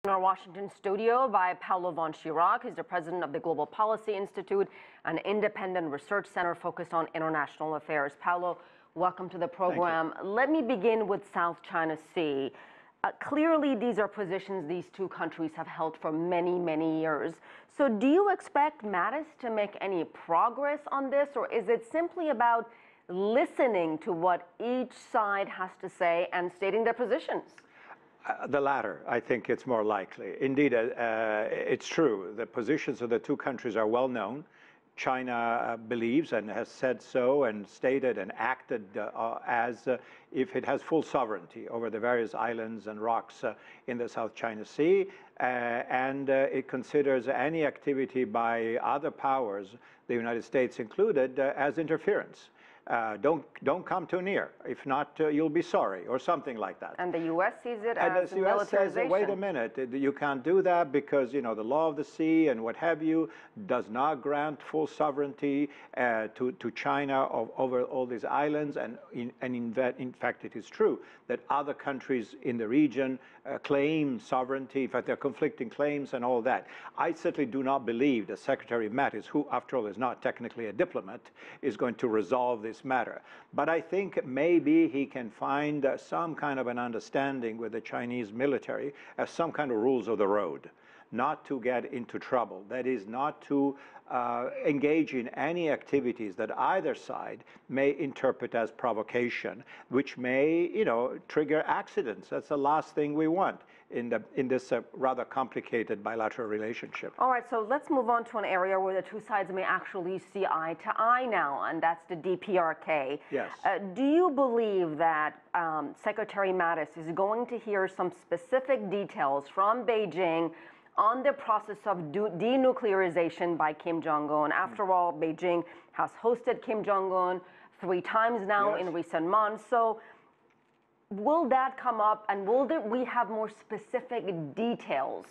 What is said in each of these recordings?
In our Washington studio by Paolo von Schirach. He's the president of the Global Policy Institute, an independent research center focused on international affairs. Paolo, welcome to the program. Let me begin with South China Sea. Clearly, these are positions these two countries have held for many, many years. So do you expect Mattis to make any progress on this, or is it simply about listening to what each side has to say and stating their positions? The latter, I think it's more likely. Indeed, it's true. The positions of the two countries are well known. China believes and has said so and stated and acted as if it has full sovereignty over the various islands and rocks in the South China Sea. And it considers any activity by other powers, the United States included, as interference. Don't come too near. If not, you'll be sorry, or something like that. And the U.S. sees it as militarization. And the U.S. says, wait a minute, you can't do that because, you know, the law of the sea and what have you does not grant full sovereignty to China over all these islands. And in fact, it is true that other countries in the region claim sovereignty. In fact, there are conflicting claims and all that. I certainly do not believe that Secretary Mattis, who, after all, is not technically a diplomat, is going to resolve this matter. But I think maybe he can find some kind of an understanding with the Chinese military as some kind of rules of the road, not to get into trouble. That is, not to engage in any activities that either side may interpret as provocation, which may, you know, trigger accidents. That's the last thing we want in this rather complicated bilateral relationship. All right, so let's move on to an area where the two sides may actually see eye to eye now, and that's the DPRK. Yes. Do you believe that Secretary Mattis is going to hear some specific details from Beijing on the process of denuclearization by Kim Jong-un? After all, Beijing has hosted Kim Jong-un 3 times now in recent months. So will that come up, and will we have more specific details?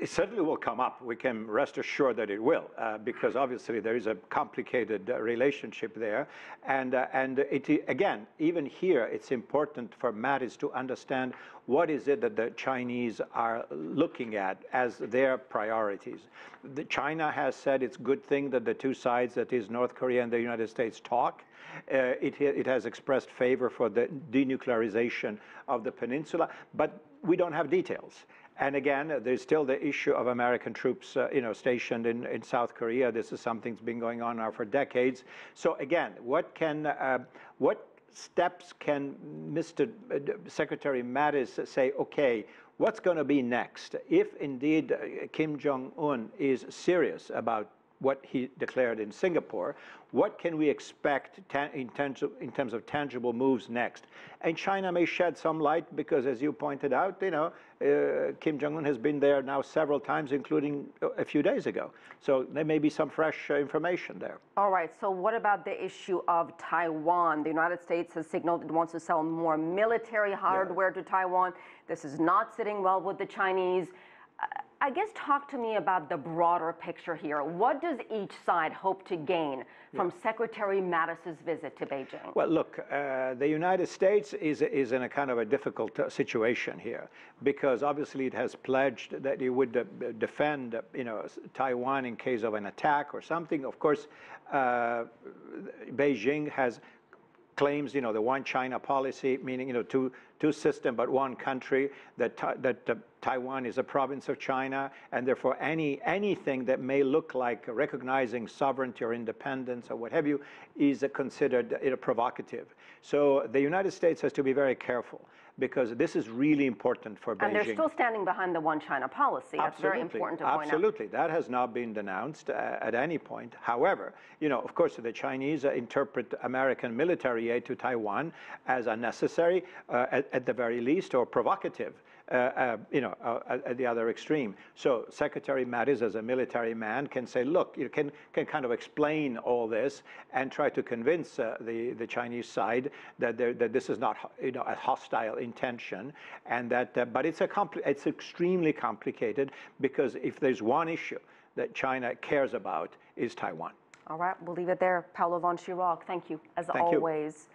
It certainly will come up. We can rest assured that it will, because obviously there is a complicated relationship there. And again, even here, it's important for Mattis to understand what is it that the Chinese are looking at as their priorities. China has said it's a good thing that the two sides, that is North Korea and the United States, talk. It has expressed favor for the denuclearization of the peninsula, but we don't have details. And again, there's still the issue of American troops, stationed in South Korea. This is something that's been going on now for decades. So again, what steps can Mr. Secretary Mattis say, okay, what's going to be next? If indeed Kim Jong-un is serious about what he declared in Singapore, what can we expect in terms of tangible moves next? And China may shed some light because, as you pointed out, Kim Jong-un has been there now several times, including a few days ago. So there may be some fresh information there. All right. So what about the issue of Taiwan? The United States has signaled it wants to sell more military hardware to Taiwan. This is not sitting well with the Chinese. I guess talk to me about the broader picture here. What does each side hope to gain from Secretary Mattis's visit to Beijing? Well, look, the United States is in a kind of a difficult situation here, because obviously it has pledged that it would defend, Taiwan in case of an attack or something. Of course, Beijing claims, the one China policy, meaning, two system but one country, that Taiwan is a province of China, and therefore anything that may look like recognizing sovereignty or independence or what have you is considered provocative. So the United States has to be very careful, because this is really important for Beijing. And they're still standing behind the one China policy. That's very important to point out. Absolutely. That has not been denounced at any point. However, of course, the Chinese interpret American military aid to Taiwan as unnecessary, at the very least, or provocative. At the other extreme. So Secretary Mattis, as a military man, can say, look, you can kind of explain all this and try to convince the Chinese side that this is not a hostile intention, and that but it's extremely complicated, because if there's one issue that China cares about, is Taiwan. All right, we'll leave it there. Paolo von Schirach, thank you as always.